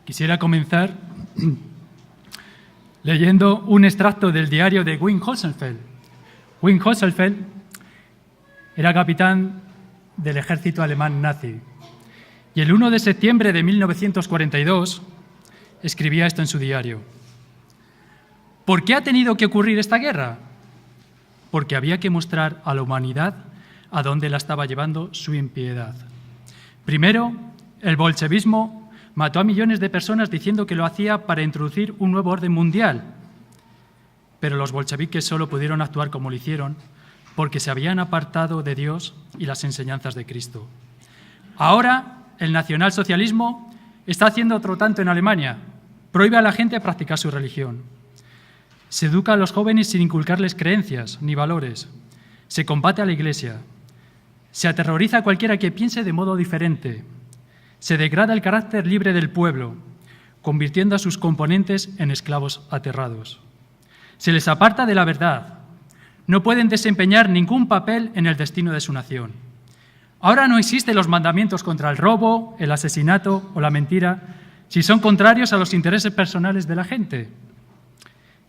Quisiera comenzar leyendo un extracto del diario de Wim Hölzenfeld. Wim Hölzenfeld era capitán del ejército alemán nazi y el 1 de septiembre de 1942 escribía esto en su diario. ¿Por qué ha tenido que ocurrir esta guerra? Porque había que mostrar a la humanidad a dónde la estaba llevando su impiedad. Primero, el bolchevismo mató a millones de personas diciendo que lo hacía para introducir un nuevo orden mundial. Pero los bolcheviques solo pudieron actuar como lo hicieron porque se habían apartado de Dios y las enseñanzas de Cristo. Ahora, el nacionalsocialismo está haciendo otro tanto en Alemania. Prohíbe a la gente practicar su religión. Se educa a los jóvenes sin inculcarles creencias ni valores. Se combate a la Iglesia. Se aterroriza a cualquiera que piense de modo diferente. Se degrada el carácter libre del pueblo, convirtiendo a sus componentes en esclavos aterrados. Se les aparta de la verdad. No pueden desempeñar ningún papel en el destino de su nación. Ahora no existen los mandamientos contra el robo, el asesinato o la mentira, si son contrarios a los intereses personales de la gente.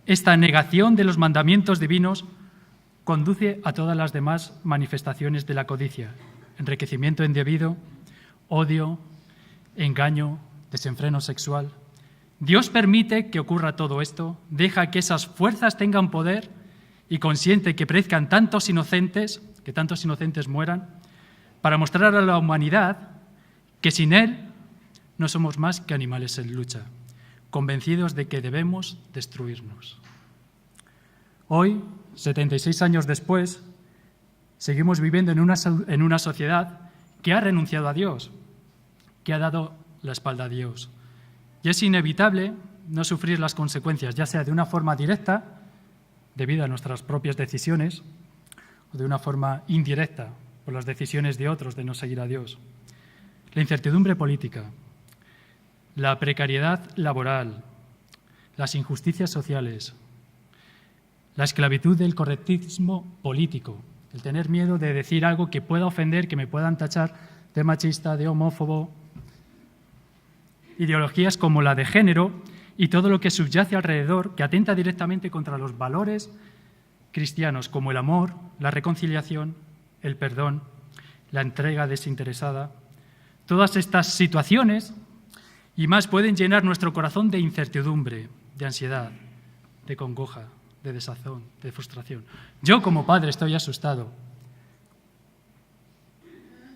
Esta negación de los mandamientos divinos conduce a todas las demás manifestaciones de la codicia: enriquecimiento indebido, odio, engaño, desenfreno sexual. Dios permite que ocurra todo esto, deja que esas fuerzas tengan poder y consiente que perezcan tantos inocentes, que tantos inocentes mueran, para mostrar a la humanidad que sin Él no somos más que animales en lucha, convencidos de que debemos destruirnos. Hoy, 76 años después, seguimos viviendo en una sociedad que ha renunciado a Dios, que ha dado la espalda a Dios. Y es inevitable no sufrir las consecuencias, ya sea de una forma directa, debido a nuestras propias decisiones, o de una forma indirecta, por las decisiones de otros de no seguir a Dios. La incertidumbre política, la precariedad laboral, las injusticias sociales, la esclavitud del correctismo político, el tener miedo de decir algo que pueda ofender, que me puedan tachar de machista, de homófobo, ideologías como la de género y todo lo que subyace alrededor, que atenta directamente contra los valores cristianos como el amor, la reconciliación, el perdón, la entrega desinteresada. Todas estas situaciones y más pueden llenar nuestro corazón de incertidumbre, de ansiedad, de congoja, de desazón, de frustración. Yo como padre estoy asustado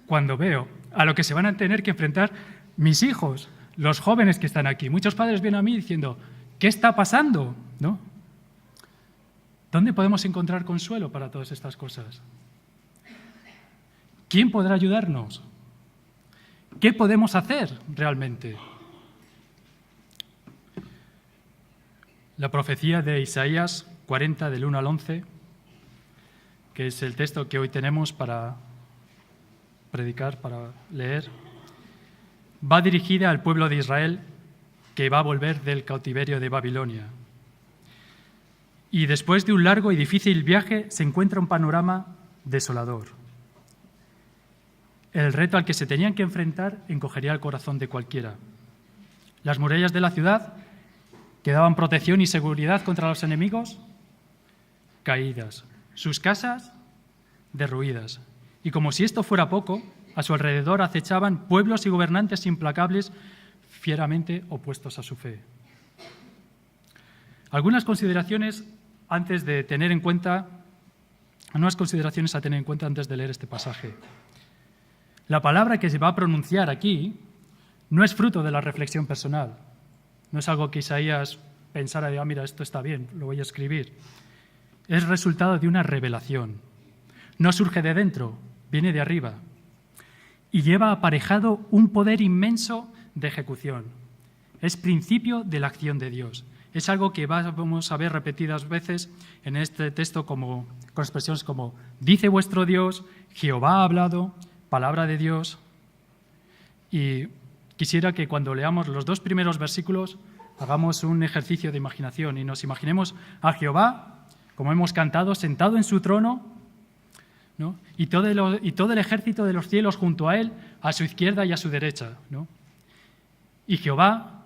cuando veo a lo que se van a tener que enfrentar mis hijos, los jóvenes que están aquí. Muchos padres vienen a mí diciendo, ¿qué está pasando? ¿No? ¿Dónde podemos encontrar consuelo para todas estas cosas? ¿Quién podrá ayudarnos? ¿Qué podemos hacer realmente? La profecía de Isaías 40, del 1 al 11, que es el texto que hoy tenemos para predicar, para leer, va dirigida al pueblo de Israel que va a volver del cautiverio de Babilonia. Y después de un largo y difícil viaje se encuentra un panorama desolador. El reto al que se tenían que enfrentar encogería el corazón de cualquiera. Las murallas de la ciudad, que daban protección y seguridad contra los enemigos, caídas. Sus casas, derruidas. Y como si esto fuera poco, a su alrededor acechaban pueblos y gobernantes implacables, fieramente opuestos a su fe. Algunas consideraciones a tener en cuenta antes de leer este pasaje. La palabra que se va a pronunciar aquí no es fruto de la reflexión personal. No es algo que Isaías pensara de, mira, esto está bien, lo voy a escribir. Es resultado de una revelación. No surge de dentro, viene de arriba. Y lleva aparejado un poder inmenso de ejecución. Es principio de la acción de Dios. Es algo que vamos a ver repetidas veces en este texto con expresiones como dice vuestro Dios, Jehová ha hablado, palabra de Dios. Y quisiera que cuando leamos los dos primeros versículos hagamos un ejercicio de imaginación y nos imaginemos a Jehová, como hemos cantado, sentado en su trono, ¿no? y todo el ejército de los cielos junto a él, a su izquierda y a su derecha, ¿no? Y Jehová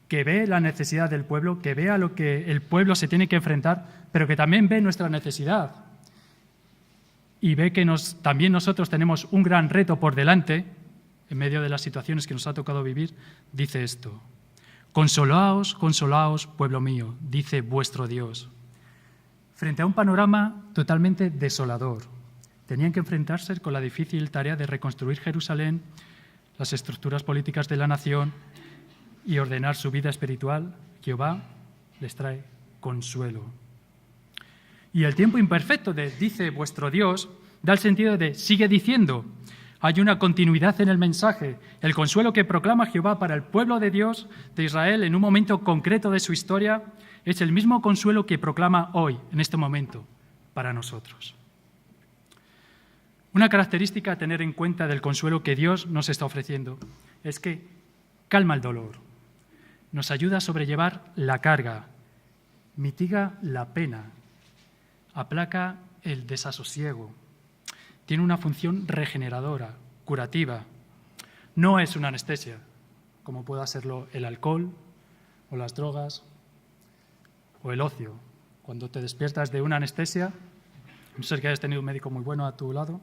que ve la necesidad del pueblo, que ve a lo que el pueblo se tiene que enfrentar, pero que también ve nuestra necesidad y ve que también nosotros tenemos un gran reto por delante, en medio de las situaciones que nos ha tocado vivir, dice esto: consolaos, consolaos, pueblo mío, dice vuestro Dios. Frente a un panorama totalmente desolador, tenían que enfrentarse con la difícil tarea de reconstruir Jerusalén, las estructuras políticas de la nación y ordenar su vida espiritual. Jehová les trae consuelo. Y el tiempo imperfecto de dice vuestro Dios da el sentido de sigue diciendo. Hay una continuidad en el mensaje. El consuelo que proclama Jehová para el pueblo de Dios, de Israel, en un momento concreto de su historia, es el mismo consuelo que proclama hoy, en este momento, para nosotros. Una característica a tener en cuenta del consuelo que Dios nos está ofreciendo es que calma el dolor, nos ayuda a sobrellevar la carga, mitiga la pena, aplaca el desasosiego, tiene una función regeneradora, curativa. No es una anestesia, como pueda serlo el alcohol o las drogas o el ocio. Cuando te despiertas de una anestesia, no sé que hayas tenido un médico muy bueno a tu lado,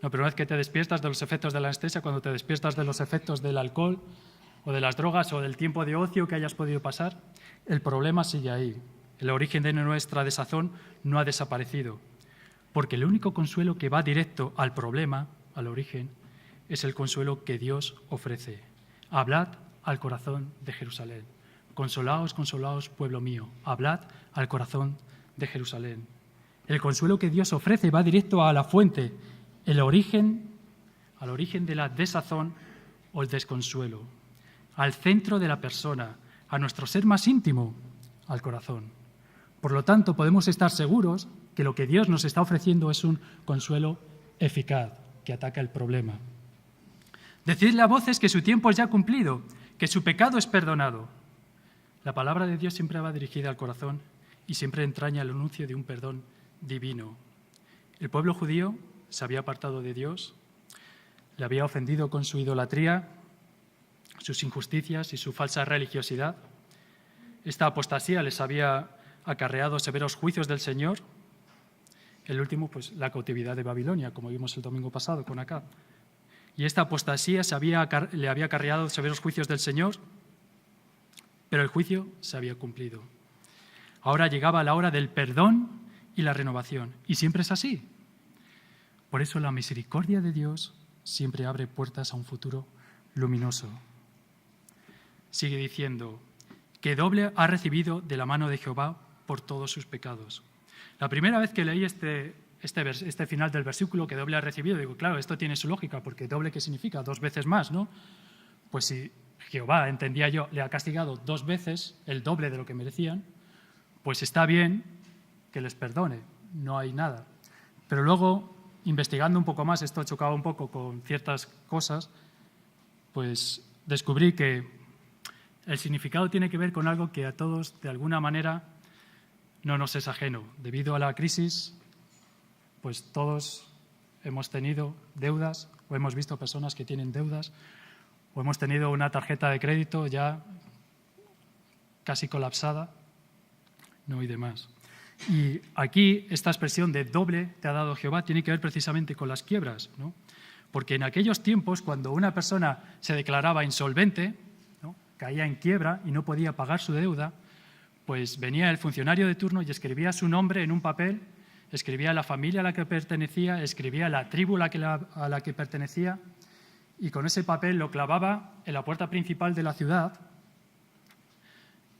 no, pero una vez que te despiertas de los efectos de la anestesia, cuando te despiertas de los efectos del alcohol o de las drogas o del tiempo de ocio que hayas podido pasar, el problema sigue ahí. El origen de nuestra desazón no ha desaparecido, porque el único consuelo que va directo al problema, al origen, es el consuelo que Dios ofrece. Hablad al corazón de Jerusalén. Consolaos, consolaos, pueblo mío. Hablad al corazón de Jerusalén. El consuelo que Dios ofrece va directo a la fuente, al origen de la desazón o el desconsuelo, al centro de la persona, a nuestro ser más íntimo, al corazón. Por lo tanto, podemos estar seguros que lo que Dios nos está ofreciendo es un consuelo eficaz, que ataca el problema. Decidle a voces que su tiempo es ya cumplido, que su pecado es perdonado. La palabra de Dios siempre va dirigida al corazón y siempre entraña el anuncio de un perdón divino. El pueblo judío se había apartado de Dios, le había ofendido con su idolatría, sus injusticias y su falsa religiosidad. Esta apostasía les había acarreado severos juicios del Señor. El último, pues, la cautividad de Babilonia, como vimos el domingo pasado con Acab. Y esta apostasía le había acarreado severos juicios del Señor, pero el juicio se había cumplido. Ahora llegaba la hora del perdón y la renovación, y siempre es así. Por eso la misericordia de Dios siempre abre puertas a un futuro luminoso. Sigue diciendo que doble ha recibido de la mano de Jehová por todos sus pecados. La primera vez que leí este final del versículo, que doble ha recibido, digo, claro, esto tiene su lógica, porque doble, ¿qué significa? 2 veces más, ¿no? Pues si Jehová, entendía yo, le ha castigado 2 veces, el doble de lo que merecían, pues está bien que les perdone, no hay nada. Pero luego, investigando un poco más, esto chocaba un poco con ciertas cosas, pues descubrí que el significado tiene que ver con algo que a todos, de alguna manera, no nos es ajeno. Debido a la crisis, pues todos hemos tenido deudas o hemos visto personas que tienen deudas o hemos tenido una tarjeta de crédito ya casi colapsada, no y demás. Y aquí esta expresión de doble te ha dado Jehová tiene que ver precisamente con las quiebras, ¿no? Porque en aquellos tiempos, cuando una persona se declaraba insolvente, ¿no?, caía en quiebra y no podía pagar su deuda, pues venía el funcionario de turno y escribía su nombre en un papel, escribía la familia a la que pertenecía, escribía la tribu a la que pertenecía, y con ese papel lo clavaba en la puerta principal de la ciudad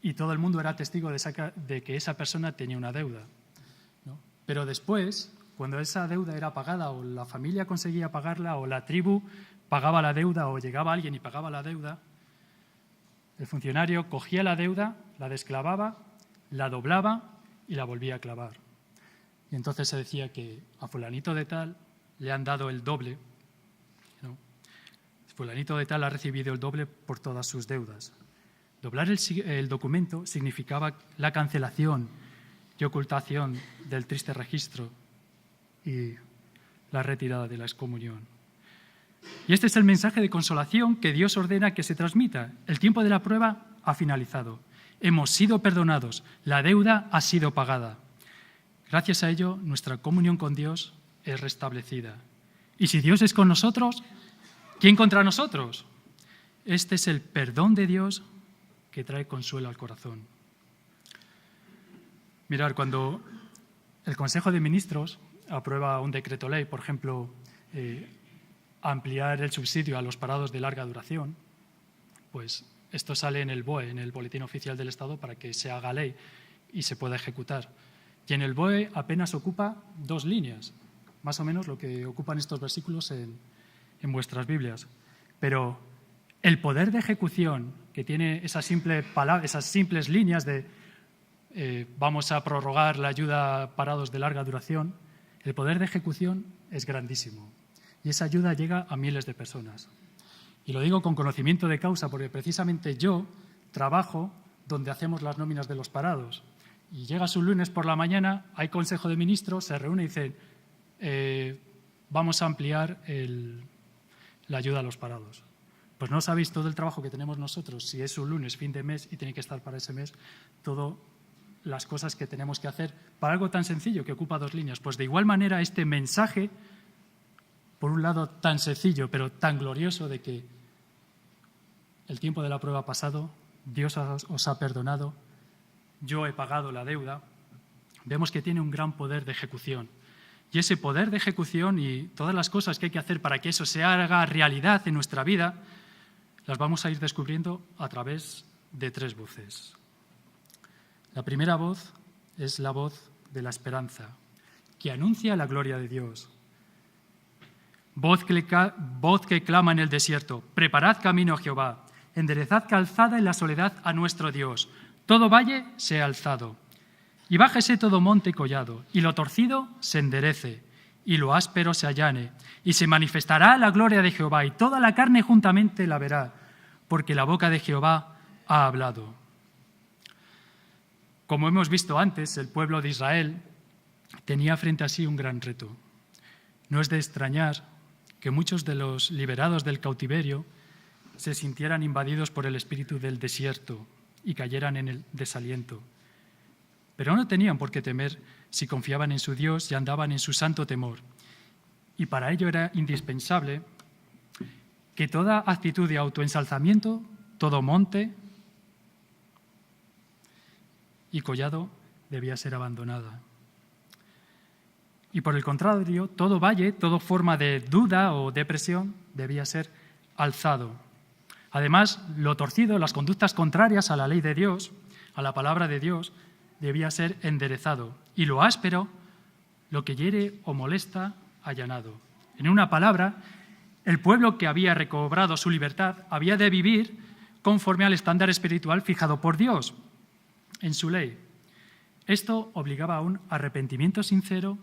y todo el mundo era testigo de que esa persona tenía una deuda, ¿no? Pero después, cuando esa deuda era pagada o la familia conseguía pagarla o la tribu pagaba la deuda o llegaba alguien y pagaba la deuda, el funcionario cogía la deuda, la desclavaba, la doblaba y la volvía a clavar. Y entonces se decía que a fulanito de tal le han dado el doble, ¿no? Fulanito de tal ha recibido el doble por todas sus deudas. Doblar el documento significaba la cancelación y ocultación del triste registro y la retirada de la excomunión. Y este es el mensaje de consolación que Dios ordena que se transmita. El tiempo de la prueba ha finalizado. Hemos sido perdonados, la deuda ha sido pagada. Gracias a ello, nuestra comunión con Dios es restablecida. Y si Dios es con nosotros, ¿quién contra nosotros? Este es el perdón de Dios que trae consuelo al corazón. Mirad, cuando el Consejo de Ministros aprueba un decreto ley, por ejemplo, ampliar el subsidio a los parados de larga duración, pues esto sale en el BOE, en el Boletín Oficial del Estado, para que se haga ley y se pueda ejecutar. Y en el BOE apenas ocupa 2 líneas, más o menos lo que ocupan estos versículos en vuestras Biblias. Pero el poder de ejecución que tiene esas simples líneas de vamos a prorrogar la ayuda a parados de larga duración, el poder de ejecución es grandísimo. Y esa ayuda llega a miles de personas. Y lo digo con conocimiento de causa, porque precisamente yo trabajo donde hacemos las nóminas de los parados. Y llegas un lunes por la mañana, hay Consejo de Ministros, se reúne y dicen vamos a ampliar la ayuda a los parados. Pues no sabéis todo el trabajo que tenemos nosotros, si es un lunes, fin de mes, y tiene que estar para ese mes, todas las cosas que tenemos que hacer para algo tan sencillo que ocupa 2 líneas. Pues de igual manera este mensaje, por un lado tan sencillo, pero tan glorioso de que el tiempo de la prueba ha pasado, Dios os ha perdonado, yo he pagado la deuda, vemos que tiene un gran poder de ejecución. Y ese poder de ejecución y todas las cosas que hay que hacer para que eso se haga realidad en nuestra vida, las vamos a ir descubriendo a través de 3 voces. La primera voz es la voz de la esperanza, que anuncia la gloria de Dios. Voz que clama en el desierto, preparad camino a Jehová, enderezad calzada en la soledad a nuestro Dios. Todo valle sea alzado, y bájese todo monte y collado, y lo torcido se enderece, y lo áspero se allane, y se manifestará la gloria de Jehová, y toda la carne juntamente la verá, porque la boca de Jehová ha hablado. Como hemos visto antes, el pueblo de Israel tenía frente a sí un gran reto. No es de extrañar que muchos de los liberados del cautiverio se sintieran invadidos por el espíritu del desierto y cayeran en el desaliento. Pero no tenían por qué temer si confiaban en su Dios y andaban en su santo temor. Y para ello era indispensable que toda actitud de autoensalzamiento, todo monte y collado debía ser abandonada. Y por el contrario, todo valle, toda forma de duda o depresión debía ser alzado. Además, lo torcido, las conductas contrarias a la ley de Dios, a la palabra de Dios, debía ser enderezado. Y lo áspero, lo que hiere o molesta, allanado. En una palabra, el pueblo que había recobrado su libertad había de vivir conforme al estándar espiritual fijado por Dios en su ley. Esto obligaba a un arrepentimiento sincero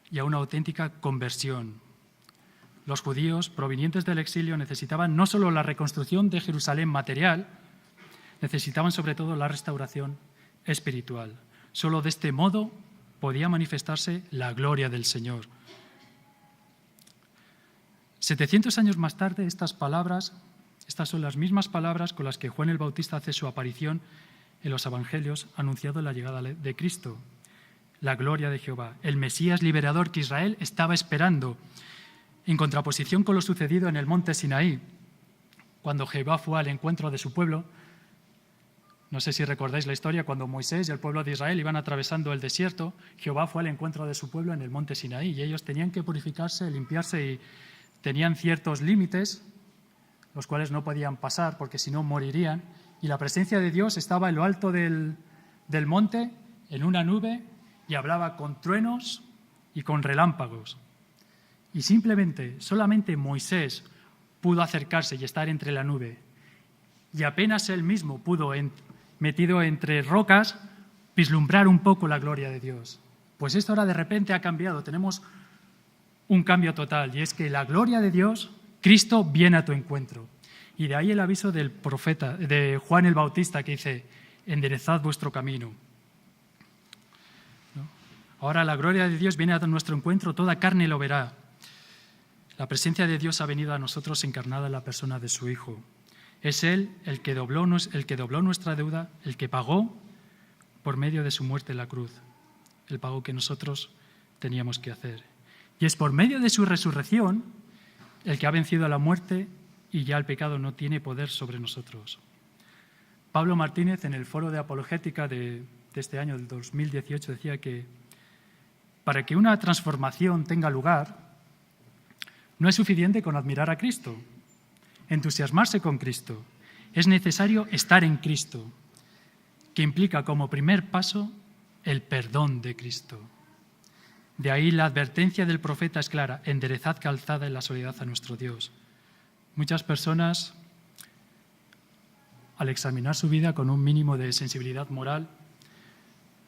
y a una auténtica conversión. Los judíos provenientes del exilio necesitaban no solo la reconstrucción de Jerusalén material, necesitaban sobre todo la restauración espiritual. Solo de este modo podía manifestarse la gloria del Señor. 700 años más tarde, estas son las mismas palabras con las que Juan el Bautista hace su aparición en los Evangelios, anunciando la llegada de Cristo. La gloria de Jehová, el Mesías liberador que Israel estaba esperando, en contraposición con lo sucedido en el monte Sinaí, cuando Jehová fue al encuentro de su pueblo. No sé si recordáis la historia, cuando Moisés y el pueblo de Israel iban atravesando el desierto, Jehová fue al encuentro de su pueblo en el monte Sinaí y ellos tenían que purificarse, limpiarse y tenían ciertos límites, los cuales no podían pasar porque si no morirían, y la presencia de Dios estaba en lo alto del monte, en una nube, y hablaba con truenos y con relámpagos. Y solamente Moisés pudo acercarse y estar entre la nube. Y apenas él mismo pudo, metido entre rocas, vislumbrar un poco la gloria de Dios. Pues esto ahora de repente ha cambiado, tenemos un cambio total, y es que la gloria de Dios, Cristo viene a tu encuentro. Y de ahí el aviso del profeta, de Juan el Bautista, que dice, enderezad vuestro camino. Ahora la gloria de Dios viene a nuestro encuentro, toda carne lo verá. La presencia de Dios ha venido a nosotros encarnada en la persona de su Hijo. Es Él el que dobló nuestra deuda, el que pagó por medio de su muerte en la cruz, el pago que nosotros teníamos que hacer. Y es por medio de su resurrección el que ha vencido a la muerte y ya el pecado no tiene poder sobre nosotros. Pablo Martínez, en el foro de apologética de este año, del 2018, decía que para que una transformación tenga lugar, no es suficiente con admirar a Cristo, entusiasmarse con Cristo. Es necesario estar en Cristo, que implica como primer paso el perdón de Cristo. De ahí la advertencia del profeta es clara: enderezad calzada en la soledad a nuestro Dios. Muchas personas, al examinar su vida con un mínimo de sensibilidad moral,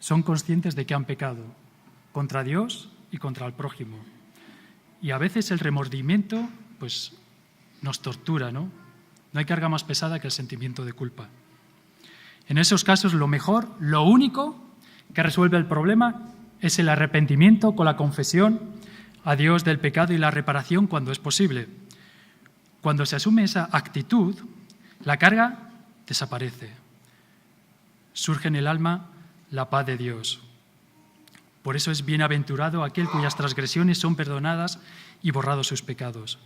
son conscientes de que han pecado contra Dios y contra el prójimo. Y a veces el remordimiento pues, nos tortura, ¿no? No hay carga más pesada que el sentimiento de culpa. En esos casos, lo mejor, lo único que resuelve el problema es el arrepentimiento con la confesión a Dios del pecado y la reparación cuando es posible. Cuando se asume esa actitud, la carga desaparece. Surge en el alma la paz de Dios. Por eso es bienaventurado aquel cuyas transgresiones son perdonadas y borrados sus pecados.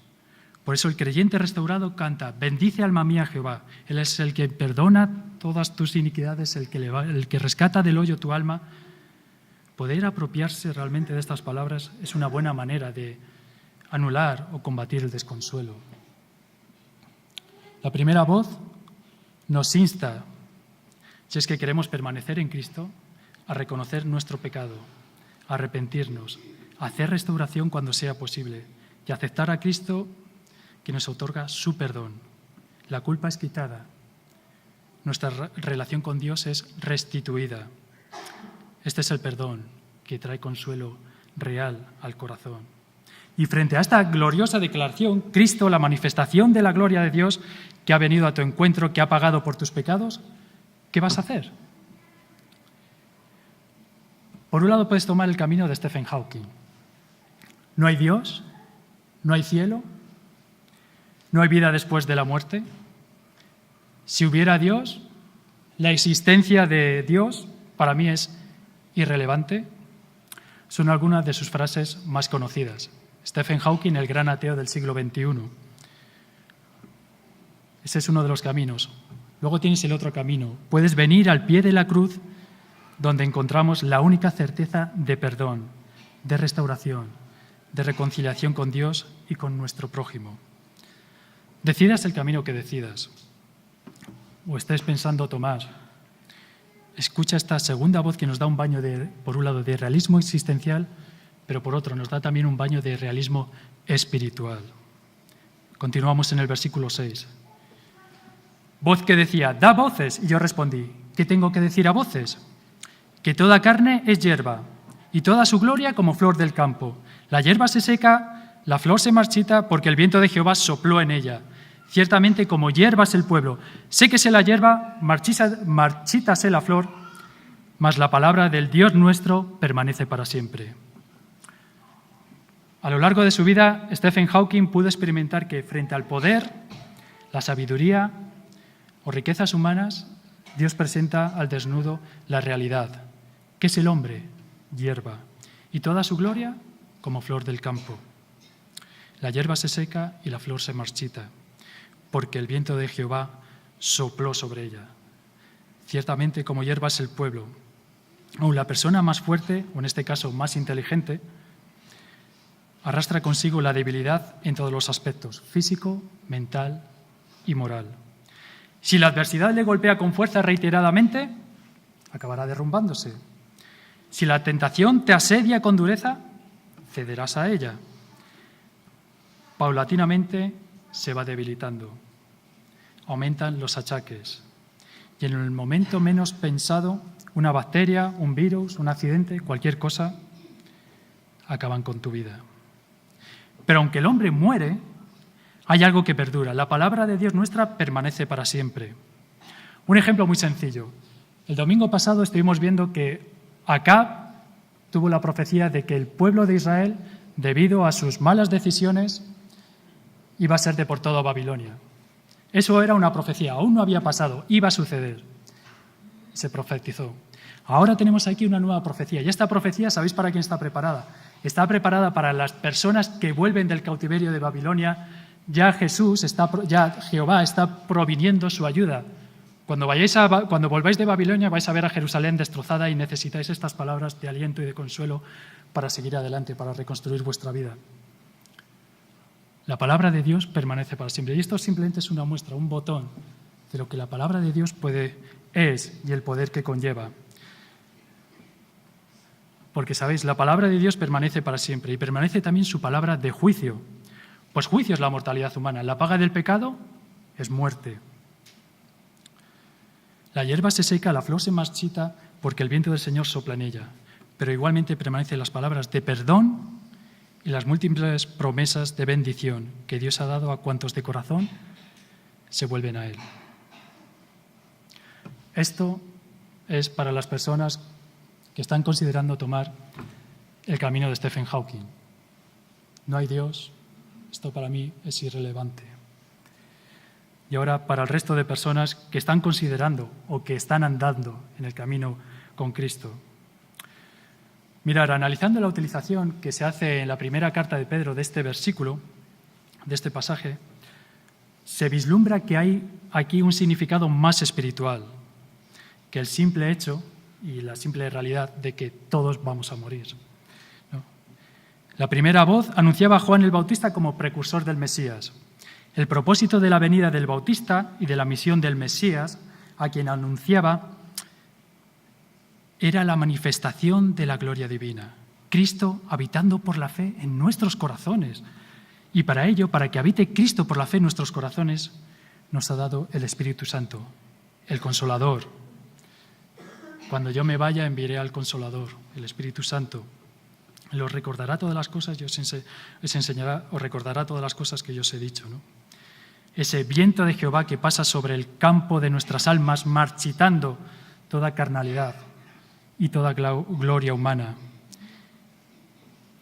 Por eso el creyente restaurado canta: bendice alma mía Jehová. Él es el que perdona todas tus iniquidades, el que rescata del hoyo tu alma. Poder apropiarse realmente de estas palabras es una buena manera de anular o combatir el desconsuelo. La primera voz nos insta, si es que queremos permanecer en Cristo, a reconocer nuestro pecado, a arrepentirnos, a hacer restauración cuando sea posible y a aceptar a Cristo, que nos otorga su perdón. La culpa es quitada. Nuestra relación con Dios es restituida. Este es el perdón que trae consuelo real al corazón. Y frente a esta gloriosa declaración, Cristo, la manifestación de la gloria de Dios, que ha venido a tu encuentro, que ha pagado por tus pecados, ¿qué vas a hacer? Por un lado puedes tomar el camino de Stephen Hawking. No hay Dios, no hay cielo, no hay vida después de la muerte. Si hubiera Dios, la existencia de Dios para mí es irrelevante. Son algunas de sus frases más conocidas. Stephen Hawking, el gran ateo del siglo XXI. Ese es uno de los caminos. Luego tienes el otro camino. Puedes venir al pie de la cruz, donde encontramos la única certeza de perdón, de restauración, de reconciliación con Dios y con nuestro prójimo. Decidas el camino que decidas, o estés pensando tomar, escucha esta segunda voz que nos da un baño por un lado, de realismo existencial, pero por otro nos da también un baño de realismo espiritual. Continuamos en el versículo 6. Voz que decía: da voces. Y yo respondí: ¿qué tengo que decir a voces? Que toda carne es hierba, y toda su gloria como flor del campo. La hierba se seca, la flor se marchita, porque el viento de Jehová sopló en ella. Ciertamente como hierba es el pueblo. Séquese la hierba, marchítase la flor, mas la palabra del Dios nuestro permanece para siempre. A lo largo de su vida, Stephen Hawking pudo experimentar que frente al poder, la sabiduría o riquezas humanas, Dios presenta al desnudo la realidad, que es el hombre, hierba, y toda su gloria como flor del campo. La hierba se seca y la flor se marchita, porque el viento de Jehová sopló sobre ella. Ciertamente como hierba es el pueblo. Aún la persona más fuerte, o en este caso más inteligente, arrastra consigo la debilidad en todos los aspectos, físico, mental y moral. Si la adversidad le golpea con fuerza reiteradamente, acabará derrumbándose. Si la tentación te asedia con dureza, cederás a ella. Paulatinamente se va debilitando. Aumentan los achaques. Y en el momento menos pensado, una bacteria, un virus, un accidente, cualquier cosa, acaban con tu vida. Pero aunque el hombre muere, hay algo que perdura. La palabra de Dios nuestra permanece para siempre. Un ejemplo muy sencillo. El domingo pasado estuvimos viendo que Acab tuvo la profecía de que el pueblo de Israel, debido a sus malas decisiones, iba a ser deportado a Babilonia. Eso era una profecía, aún no había pasado, iba a suceder. Se profetizó. Ahora tenemos aquí una nueva profecía. Y esta profecía, ¿sabéis para quién está preparada? Está preparada para las personas que vuelven del cautiverio de Babilonia. Ya Jehová está proviniendo su ayuda. Cuando volváis de Babilonia vais a ver a Jerusalén destrozada y necesitáis estas palabras de aliento y de consuelo para seguir adelante, para reconstruir vuestra vida. La palabra de Dios permanece para siempre. Y esto simplemente es una muestra, un botón de lo que la palabra de Dios es y el poder que conlleva. Porque, ¿sabéis? La palabra de Dios permanece para siempre y permanece también su palabra de juicio. Pues juicio es la mortalidad humana. La paga del pecado es muerte. La hierba se seca, la flor se marchita porque el viento del Señor sopla en ella. Pero igualmente permanecen las palabras de perdón y las múltiples promesas de bendición que Dios ha dado a cuantos de corazón se vuelven a Él. Esto es para las personas que están considerando tomar el camino de Stephen Hawking. No hay Dios, esto para mí es irrelevante. Y ahora para el resto de personas que están considerando o que están andando en el camino con Cristo. Mirar, analizando la utilización que se hace en la primera carta de Pedro de este versículo, de este pasaje, se vislumbra que hay aquí un significado más espiritual que el simple hecho y la simple realidad de que todos vamos a morir, ¿no? La primera voz anunciaba a Juan el Bautista como precursor del Mesías. El propósito de la venida del Bautista y de la misión del Mesías, a quien anunciaba, era la manifestación de la gloria divina. Cristo habitando por la fe en nuestros corazones. Y para ello, para que habite Cristo por la fe en nuestros corazones, nos ha dado el Espíritu Santo, el Consolador. Cuando yo me vaya, enviaré al Consolador, el Espíritu Santo. Él os recordará todas las cosas y os enseñará, os recordará todas las cosas que yo os he dicho, ¿no? Ese viento de Jehová que pasa sobre el campo de nuestras almas, marchitando toda carnalidad y toda gloria humana.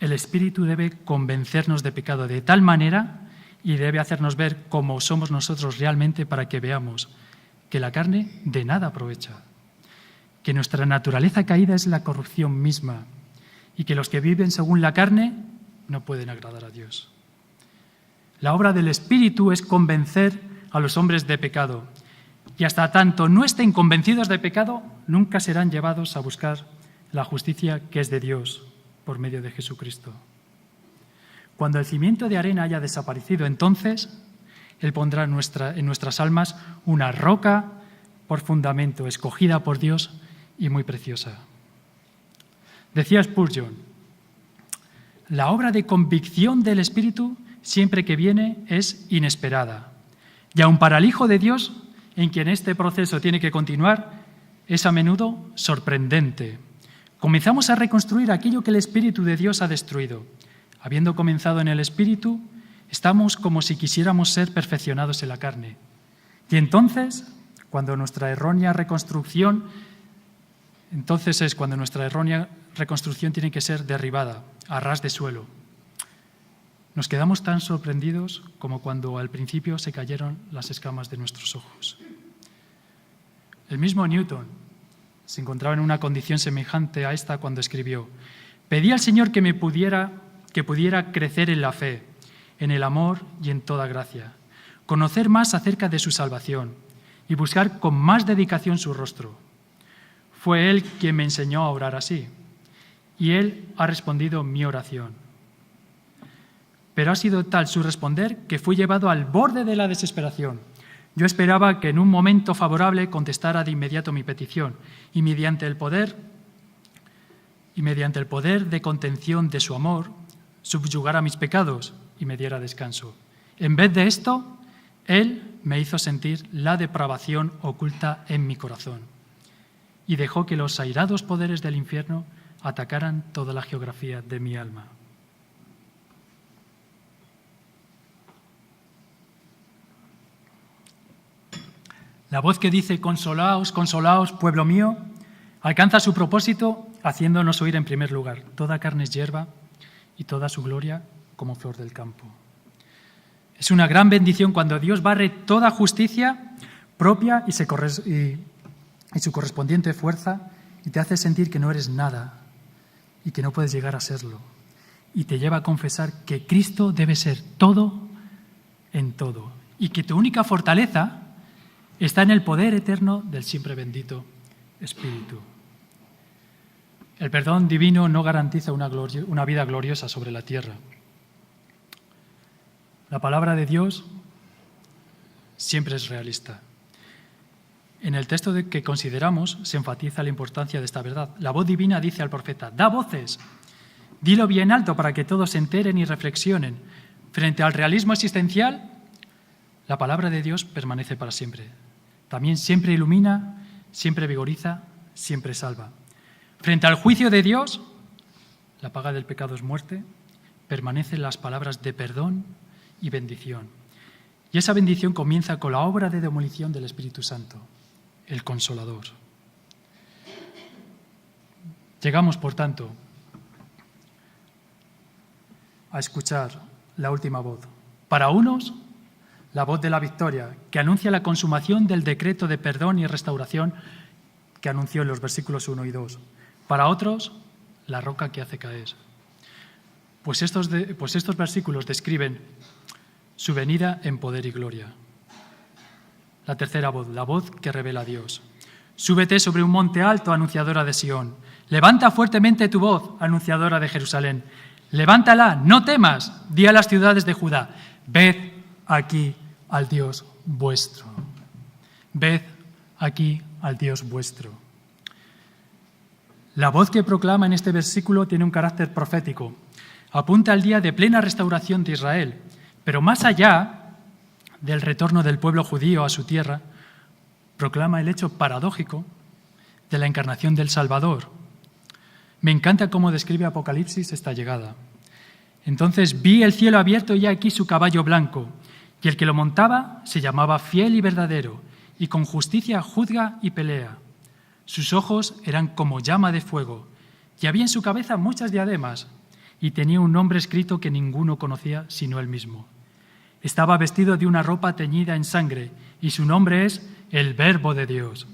El Espíritu debe convencernos de pecado de tal manera y debe hacernos ver cómo somos nosotros realmente para que veamos que la carne de nada aprovecha, que nuestra naturaleza caída es la corrupción misma y que los que viven según la carne no pueden agradar a Dios. La obra del Espíritu es convencer a los hombres de pecado y hasta tanto no estén convencidos de pecado, nunca serán llevados a buscar la justicia que es de Dios por medio de Jesucristo. Cuando el cimiento de arena haya desaparecido, entonces Él pondrá en nuestras almas una roca por fundamento, escogida por Dios y muy preciosa. Decía Spurgeon, la obra de convicción del Espíritu siempre que viene es inesperada. Y aun para el Hijo de Dios, en quien este proceso tiene que continuar, es a menudo sorprendente. Comenzamos a reconstruir aquello que el Espíritu de Dios ha destruido. Habiendo comenzado en el Espíritu, estamos como si quisiéramos ser perfeccionados en la carne. Y entonces, cuando nuestra errónea reconstrucción tiene que ser derribada a ras de suelo. Nos quedamos tan sorprendidos como cuando al principio se cayeron las escamas de nuestros ojos. El mismo Newton se encontraba en una condición semejante a esta cuando escribió: «Pedí al Señor que pudiera crecer en la fe, en el amor y en toda gracia, conocer más acerca de su salvación y buscar con más dedicación su rostro. Fue Él quien me enseñó a orar así, y Él ha respondido mi oración. Pero ha sido tal su responder que fui llevado al borde de la desesperación. Yo esperaba que en un momento favorable contestara de inmediato mi petición y mediante el poder de contención de su amor subyugara mis pecados y me diera descanso. En vez de esto, Él me hizo sentir la depravación oculta en mi corazón y dejó que los airados poderes del infierno atacaran toda la geografía de mi alma». La voz que dice «Consolaos, consolaos, pueblo mío», alcanza su propósito haciéndonos oír en primer lugar: toda carne es hierba y toda su gloria como flor del campo. Es una gran bendición cuando Dios barre toda justicia propia y su correspondiente fuerza y te hace sentir que no eres nada y que no puedes llegar a serlo. Y te lleva a confesar que Cristo debe ser todo en todo y que tu única fortaleza está en el poder eterno del siempre bendito Espíritu. El perdón divino no garantiza una vida gloriosa sobre la tierra. La palabra de Dios siempre es realista. En el texto que consideramos se enfatiza la importancia de esta verdad. La voz divina dice al profeta: da voces, dilo bien alto para que todos se enteren y reflexionen. Frente al realismo existencial, la palabra de Dios permanece para siempre. También siempre ilumina, siempre vigoriza, siempre salva. Frente al juicio de Dios, la paga del pecado es muerte, permanecen las palabras de perdón y bendición. Y esa bendición comienza con la obra de demolición del Espíritu Santo, el Consolador. Llegamos, por tanto, a escuchar la última voz. Para unos, la voz de la victoria, que anuncia la consumación del decreto de perdón y restauración que anunció en los versículos 1 y 2. Para otros, la roca que hace caer. Pues estos versículos describen su venida en poder y gloria. La tercera voz, la voz que revela a Dios. Súbete sobre un monte alto, anunciadora de Sión. Levanta fuertemente tu voz, anunciadora de Jerusalén. Levántala, no temas, di a las ciudades de Judá: ved aquí al Dios vuestro. Ved aquí al Dios vuestro. La voz que proclama en este versículo tiene un carácter profético. Apunta al día de plena restauración de Israel, pero más allá del retorno del pueblo judío a su tierra, proclama el hecho paradójico de la encarnación del Salvador. Me encanta cómo describe Apocalipsis esta llegada. Entonces vi el cielo abierto y aquí su caballo blanco, y el que lo montaba se llamaba Fiel y Verdadero, y con justicia juzga y pelea. Sus ojos eran como llama de fuego, y había en su cabeza muchas diademas, y tenía un nombre escrito que ninguno conocía sino él mismo. Estaba vestido de una ropa teñida en sangre, y su nombre es el Verbo de Dios.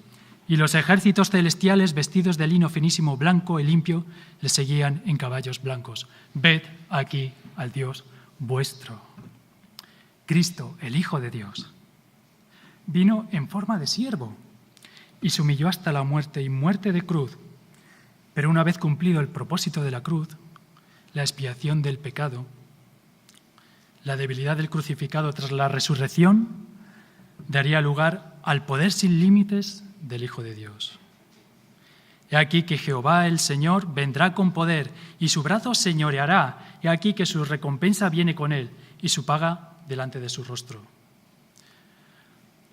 Y los ejércitos celestiales, vestidos de lino finísimo, blanco y limpio, le seguían en caballos blancos. Ved aquí al Dios vuestro. Cristo, el Hijo de Dios, vino en forma de siervo y se humilló hasta la muerte y muerte de cruz. Pero una vez cumplido el propósito de la cruz, la expiación del pecado, la debilidad del crucificado tras la resurrección, daría lugar al poder sin límites del Hijo de Dios. He aquí que Jehová el Señor vendrá con poder y su brazo señoreará. He aquí que su recompensa viene con él y su paga delante de su rostro.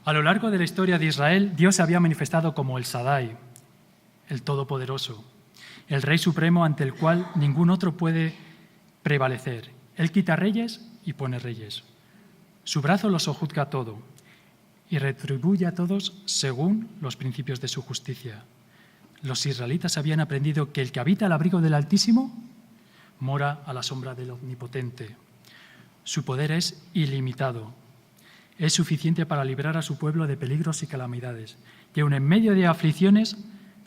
A lo largo de la historia de Israel, Dios se había manifestado como el Sadai, el Todopoderoso, el Rey Supremo ante el cual ningún otro puede prevalecer. Él quita reyes y pone reyes. Su brazo lo sojuzga todo y retribuye a todos según los principios de su justicia. Los israelitas habían aprendido que el que habita al abrigo del Altísimo mora a la sombra del Omnipotente. Su poder es ilimitado. Es suficiente para librar a su pueblo de peligros y calamidades, y aun en medio de aflicciones,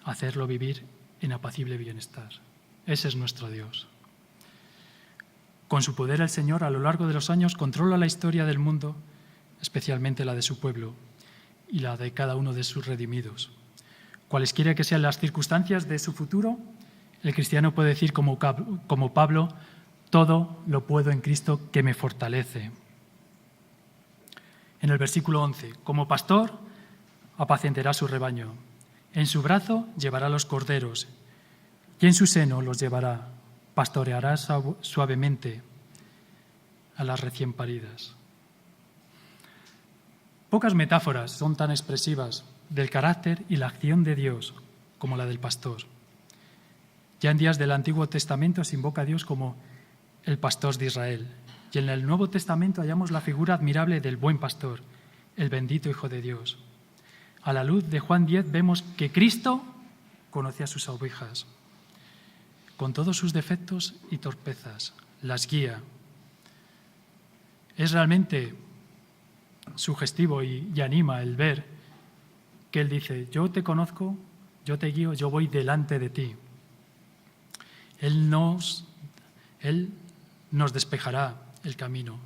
hacerlo vivir en apacible bienestar. Ese es nuestro Dios. Con su poder el Señor a lo largo de los años controla la historia del mundo, especialmente la de su pueblo y la de cada uno de sus redimidos. Cualesquiera que sean las circunstancias de su futuro, el cristiano puede decir como Pablo: todo lo puedo en Cristo que me fortalece. En el versículo 11, como pastor apacentará su rebaño, en su brazo llevará los corderos y en su seno los llevará, pastoreará suavemente a las recién paridas. Pocas metáforas son tan expresivas del carácter y la acción de Dios como la del pastor. Ya en días del Antiguo Testamento se invoca a Dios como el pastor de Israel, y en el Nuevo Testamento hallamos la figura admirable del buen pastor, el bendito Hijo de Dios. A la luz de Juan 10 vemos que Cristo conoce a sus ovejas, con todos sus defectos y torpezas, las guía. Es realmente sugestivo y anima el ver que Él dice, yo te conozco, yo te guío, yo voy delante de ti. Él nos despejará el camino.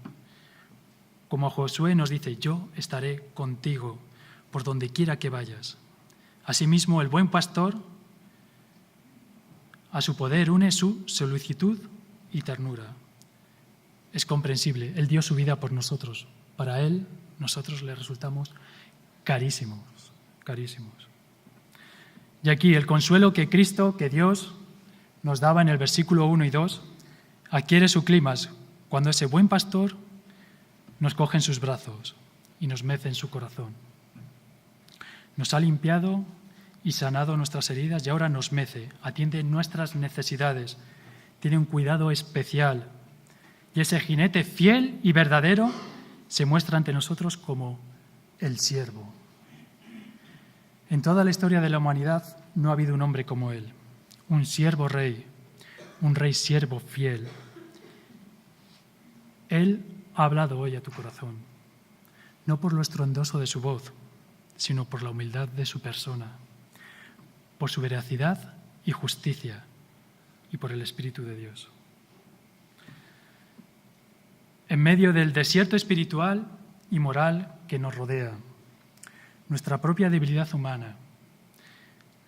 Como Josué nos dice, yo estaré contigo por donde quiera que vayas. Asimismo, el buen pastor a su poder une su solicitud y ternura. Es comprensible, Él dio su vida por nosotros. Para Él, nosotros le resultamos carísimos, carísimos. Y aquí el consuelo que Cristo, que Dios nos daba en el versículo 1 y 2, adquiere su clímax cuando ese buen pastor nos coge en sus brazos y nos mece en su corazón. Nos ha limpiado y sanado nuestras heridas y ahora nos mece, atiende nuestras necesidades, tiene un cuidado especial. Y ese jinete fiel y verdadero se muestra ante nosotros como el siervo. En toda la historia de la humanidad no ha habido un hombre como él, un siervo rey, un rey siervo fiel. Él ha hablado hoy a tu corazón, no por lo estruendoso de su voz, sino por la humildad de su persona, por su veracidad y justicia y por el Espíritu de Dios. En medio del desierto espiritual y moral que nos rodea, nuestra propia debilidad humana,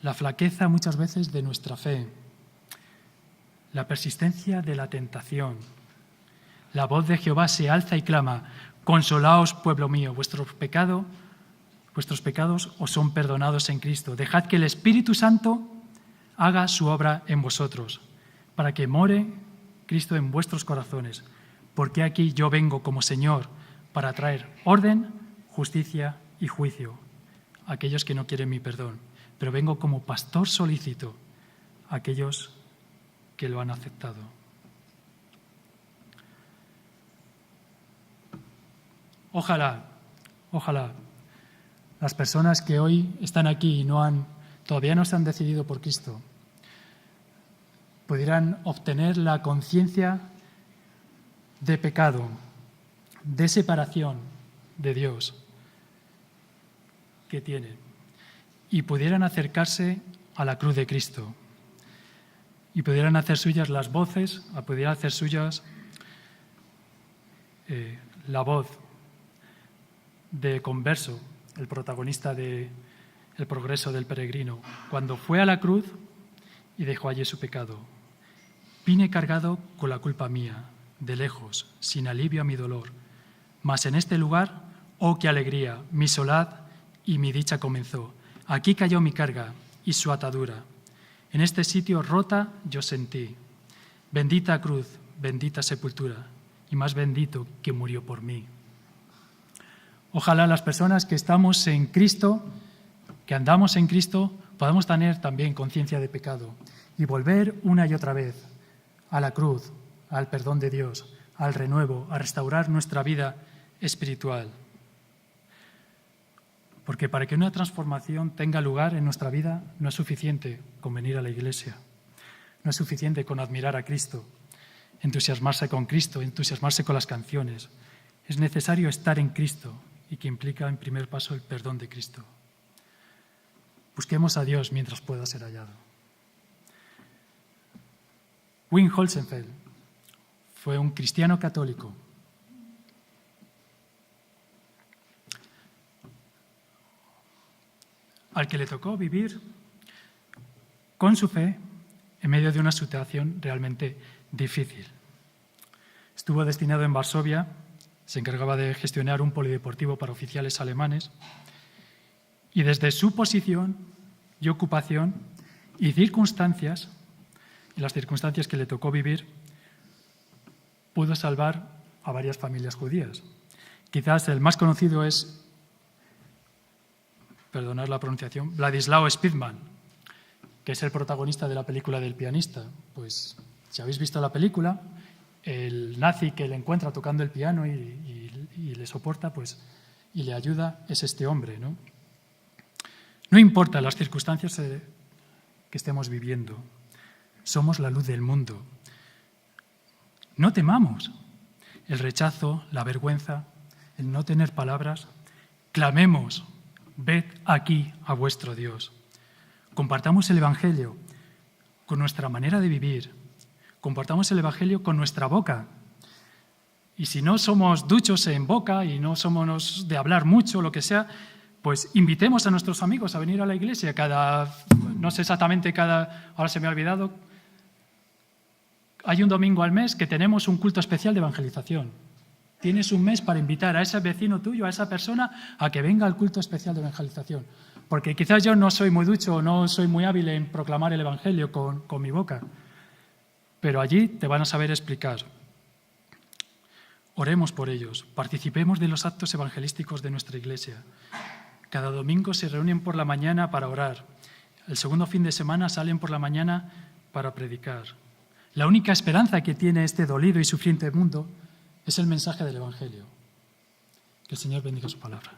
la flaqueza muchas veces de nuestra fe, la persistencia de la tentación, la voz de Jehová se alza y clama, consolaos, pueblo mío, vuestros pecados os son perdonados en Cristo. Dejad que el Espíritu Santo haga su obra en vosotros, para que more Cristo en vuestros corazones. Porque aquí yo vengo como Señor para traer orden, justicia y juicio a aquellos que no quieren mi perdón. Pero vengo como pastor solícito a aquellos que lo han aceptado. Ojalá las personas que hoy están aquí y todavía no se han decidido por Cristo pudieran obtener la conciencia de pecado, de separación de Dios que tienen y pudieran acercarse a la cruz de Cristo y pudieran hacer suyas las voces, pudieran hacer suyas la voz de Converso, el protagonista de El progreso del peregrino, cuando fue a la cruz y dejó allí su pecado. Vine cargado con la culpa mía, de lejos, sin alivio a mi dolor. Mas en este lugar, oh qué alegría, mi solaz y mi dicha comenzó. Aquí cayó mi carga y su atadura. En este sitio rota yo sentí. Bendita cruz, bendita sepultura, y más bendito que murió por mí. Ojalá las personas que estamos en Cristo, que andamos en Cristo, podamos tener también conciencia de pecado y volver una y otra vez a la cruz, al perdón de Dios, al renuevo, a restaurar nuestra vida espiritual. Porque para que una transformación tenga lugar en nuestra vida no es suficiente con venir a la iglesia, no es suficiente con admirar a Cristo, entusiasmarse con Cristo, entusiasmarse con las canciones. Es necesario estar en Cristo y que implica en primer paso el perdón de Cristo. Busquemos a Dios mientras pueda ser hallado. Wim Holzenfeld fue un cristiano católico. Al que le tocó vivir con su fe en medio de una situación realmente difícil. Estuvo destinado en Varsovia, se encargaba de gestionar un polideportivo para oficiales alemanes y desde su posición y ocupación y circunstancias, y las circunstancias que le tocó vivir, pudo salvar a varias familias judías. Quizás el más conocido es, perdonad la pronunciación, Vladislav Spearman, que es el protagonista de la película del pianista. Pues si habéis visto la película, el nazi que le encuentra tocando el piano y le soporta, pues, y le ayuda, es este hombre, ¿no? No importa las circunstancias que estemos viviendo, somos la luz del mundo. No temamos. el rechazo, la vergüenza, el no tener palabras, clamemos, ved aquí a vuestro Dios. Compartamos el Evangelio con nuestra manera de vivir, compartamos el Evangelio con nuestra boca. Y si no somos duchos en boca y no somos de hablar mucho, lo que sea, pues invitemos a nuestros amigos a venir a la iglesia no sé exactamente ahora se me ha olvidado, hay un domingo al mes que tenemos un culto especial de evangelización. Tienes un mes para invitar a ese vecino tuyo, a esa persona, a que venga al culto especial de evangelización. Porque quizás yo no soy muy ducho o no soy muy hábil en proclamar el Evangelio con mi boca, pero allí te van a saber explicar. Oremos por ellos, participemos de los actos evangelísticos de nuestra iglesia. Cada domingo se reúnen por la mañana para orar. El segundo fin de semana salen por la mañana para predicar. La única esperanza que tiene este dolido y sufriente mundo es el mensaje del Evangelio. Que el Señor bendiga su palabra.